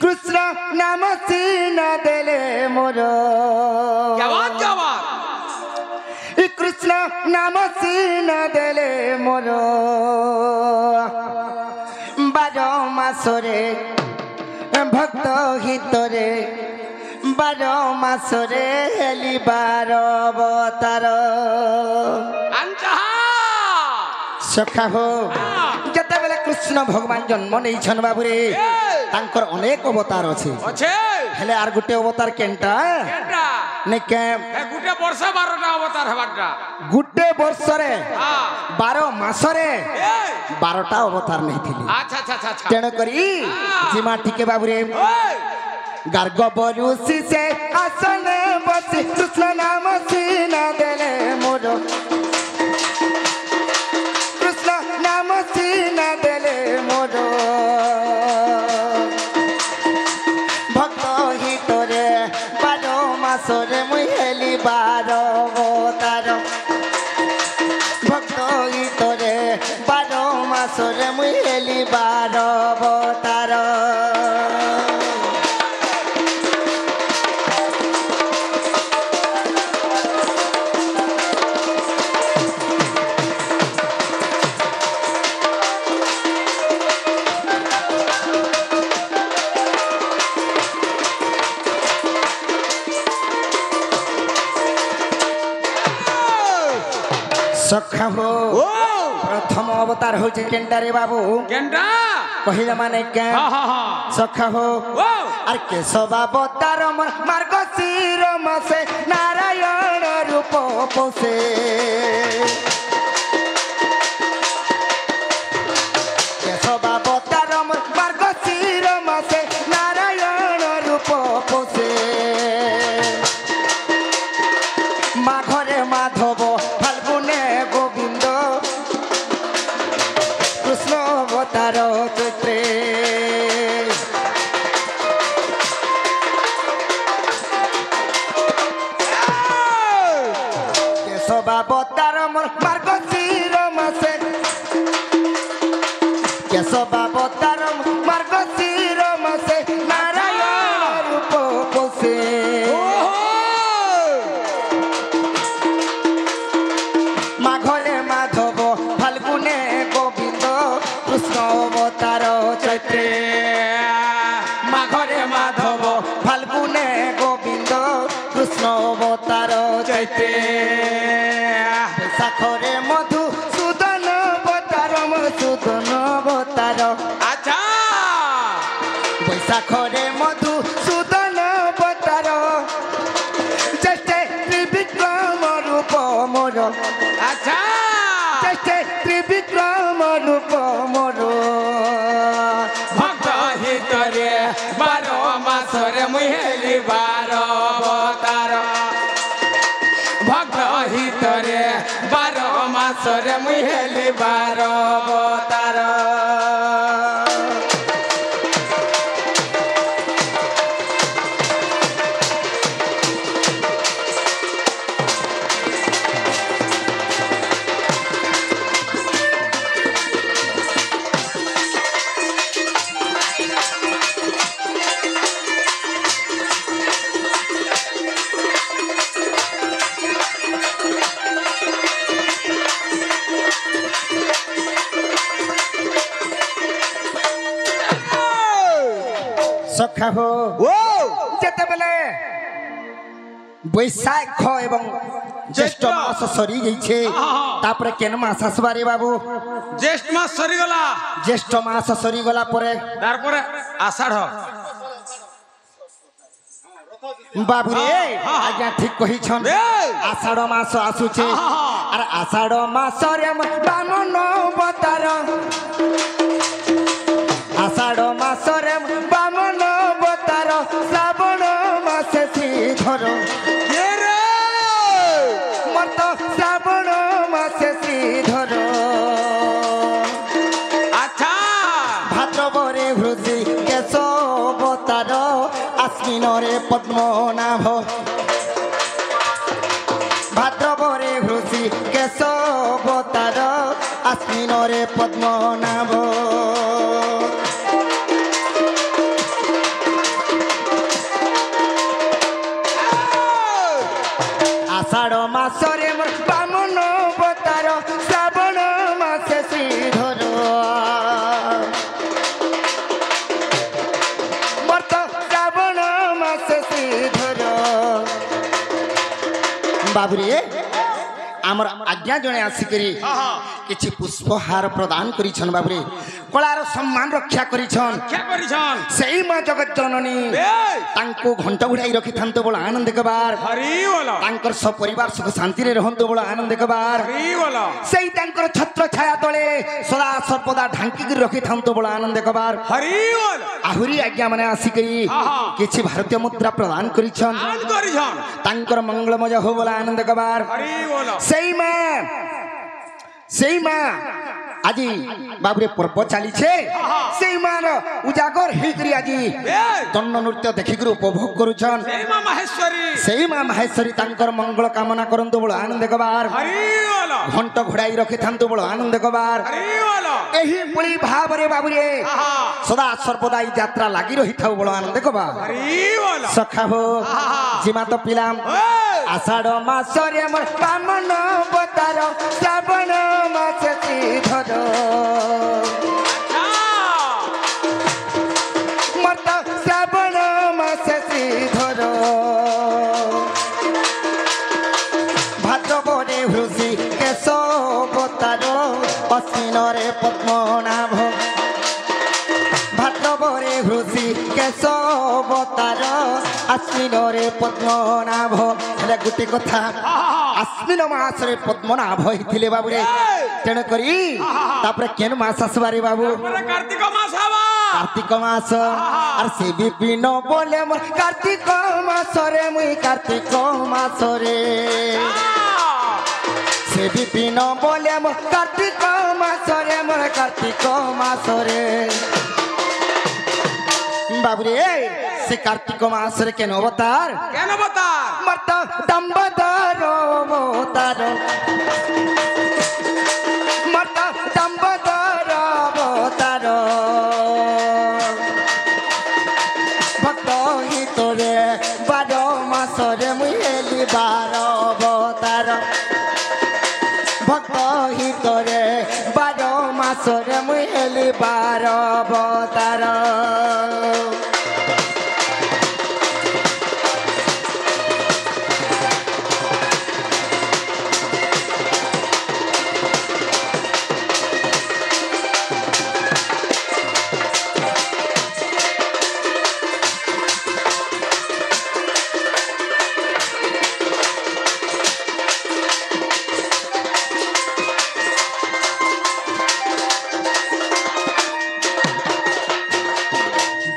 कृष्ण नाम सीना देले मोर क्या बात कृष्ण नाम सीना देले मोर 12 मासरे भक्त हितरे 12 मासरे हेली 12 अवतार सखा हो जते बेले कृष्ण भगवान जन्म नहीं छन बाबुरे तांकर अनेक अवतार अछि हेले आर गुटे अवतार केनटा ने के गुटे वर्ष 12टा अवतार हबाटा गुटे वर्ष रे 12 मास रे 12टा अवतार नहीं थिली अच्छा तेण करी जिमा ठीके बाबुरे गार्ग बरुसी से आसने बसी कृष्ण नाम सीना देले मोर कृष्ण नाम सीना देले मोर भक्त हितरे 12 मासरे मुई हेली 12 अवतार भक्त हितरे 12 मासरे मुई हेली 12 अवतार सखा हो प्रथम अवतार हो केंटा रे बाबू केंटा कहिला माने के सखा हो आर केशव अवतार मार्ग शिर मसे नारायण रूप पोसे केशव अवतार मार्ग शिर मसे नारायण रूप पोसे माघरे माधव अवतार चैत्रे केशव अवतार मार्ग शिर मसे केशव अवतार मार्ग शिर मसे नारायण रूप पोसे माघरे माधव फाल्गुने गोविंद कृष्ण अवतार चैत्रे माघरे माधव फाल्गुने गोविंद कृष्ण अवतार चैत्रे बैशाखरे मधु सूदन अवतार सूदन अवतार अच्छा बैशाखरे मधु सूदन अवतार ज्येष्ठे त्रिविक्रम रूप मोर अच्छा ज्येष्ठे त्रिविक्रम रूप मोर भक्त हितरे 12 मासरे मुई हेली 12 अवतार भक्त हितरे 12 मासरे मुई हेली 12 अवतार सखा हो जेते बेले बैशाख एवं ज्येष्ठ मास सरी गई तापरे केन मास आसबारे बाबू ज्येष्ठ मास सरी गला ज्येष्ठ मास सरी गला परे तारपरे आषाढ़ बाबू रे आज्ञा ठीक कही छन आषाढ़ मास आसुचे अरे आषाढ़ मास रे बामन अवतार आषाढ़ मास रे बामन अवतार श्रावण मासे श्रीधर मत श्रावण मासे श्रीधर अच्छा भाद्रवरे हृदय केश अवतार आश्विन रे पद्मनाभ भाद्रवरे हृदय केश अवतार आश्विन रे पद्मनाभ आषाढ़ मासरे मोर बामन अवतार श्रावण मासे श्रीधर मोर तो श्रावण मासे श्रीधर बाबुरे आमर आज्ञा जने आसिकरी किछि पुष्पहार प्रदान करिछन बाबुरे कलार सम्मान रक्षा करिछन सेई मां जगत जननी तांको घंटा उड़ाई रखि थांतो बोल आनंद कबार हरि बोलो तांकर सब परिवार सुख शांति रे रहंतो बोल आनंद कबार हरि बोलो सेई तांकर छत्र छाया तळे सदा सर्वदा ढांकी कर रखि थांतो बोल आनंद कबार हरि बोलो आहुरी आज्ञा माने आसिकरी किछि भारतीय मुद्रा प्रदान करिछन तांकर मंगलमय हो बोल आनंद कबार हरि बोलो सेई मां আজি बाबुरे पर्व चली सेई मार उजागर हेकरी আজি दंड नृत्य देखिक उपभोग करुछन सेई मां माहेश्वरी तांकर मंगल कामना करंतो बोल आनंद कबार घंट घोड़ाई रखि थांतो बोल आनंद कबार एही पुली भाबरे बाबुरे सदा सर्वदा यात्रा लागि रही थाउ बोल आनंद कबार सखा हो जिमा तो पिलाम आषाढ़ मासरे मोर बामन अवतार श्रावण मासे श्रीधर मोर तो श्रावण मासे श्रीधर भाद्रवरे हृषि केश अवतार अश्विन रे पद्मनाभ भाद्रवरे हृषि केश अवतार अश्विन रे पद्मनाभ हेले गुटे कथा अश्विन मास रे पद्मनाभ होइथिले बाबुरे तेण करी तापर केन मास आसबारे बाबू कार्तिक मास आर से विपिन बोले मोर कार्तिक मास रे मुई कार्तिक मास रे से विपिन बोले मोर कार्तिक मास रे मोर कार्तिक मास रे बाबुरे से कार्तिक मास रे केन अवतार मत दंबदर अवतार मत दंबदर अवतार भक्त हित रे 12 मास रे मुई हेली 12 अवतार भक्त हित रे 12 मास रे मुई हेली 12 अवतार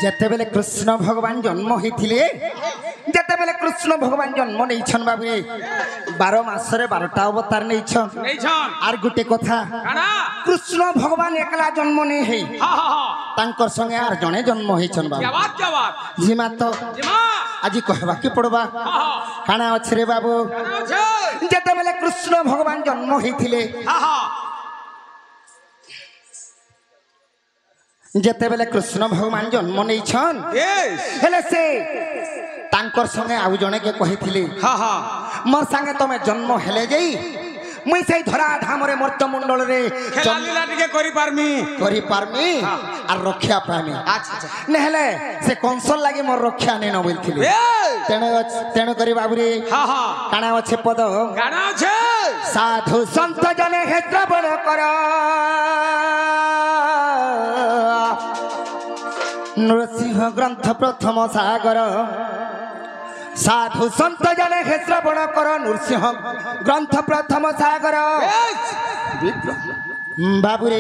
जेते बेले कृष्ण भगवान जन्म होइथिले जेते बेले कृष्ण भगवान जन्म नैछन बाबू 12 मास रे 12टा अवतार नैछन आर गुटे कथा कृष्ण भगवान एकला जन्म नै हे तांकर संगे आर जने जन्म होइछन बाबू जिमा तो আজি कहबा के पड़बा काना अछि रे बाबू जेते बेले कृष्ण भगवान जन्म होइथिले जेते बेले कृष्ण भगवान जन्म नैछन हेले से तांकर संगे आउ जने के कहिथिले मोर संगे तमे जन्म हेले जई मुई सेई धरा धाम रे मर्त्य मंडल रे खेलालीला टिके करि पारमी आर रक्षा पामी अच्छा नेहले से कंसल लागि मोर रक्षा नै न बोलथिले तेण करी बाबुरे काना अछि पद साधु संत जने हे श्रवण कर नृसिंह ग्रंथ प्रथम सागर साधु संत जने हे श्रवण कर नृसिंह ग्रंथ प्रथम सागर बाबुरे।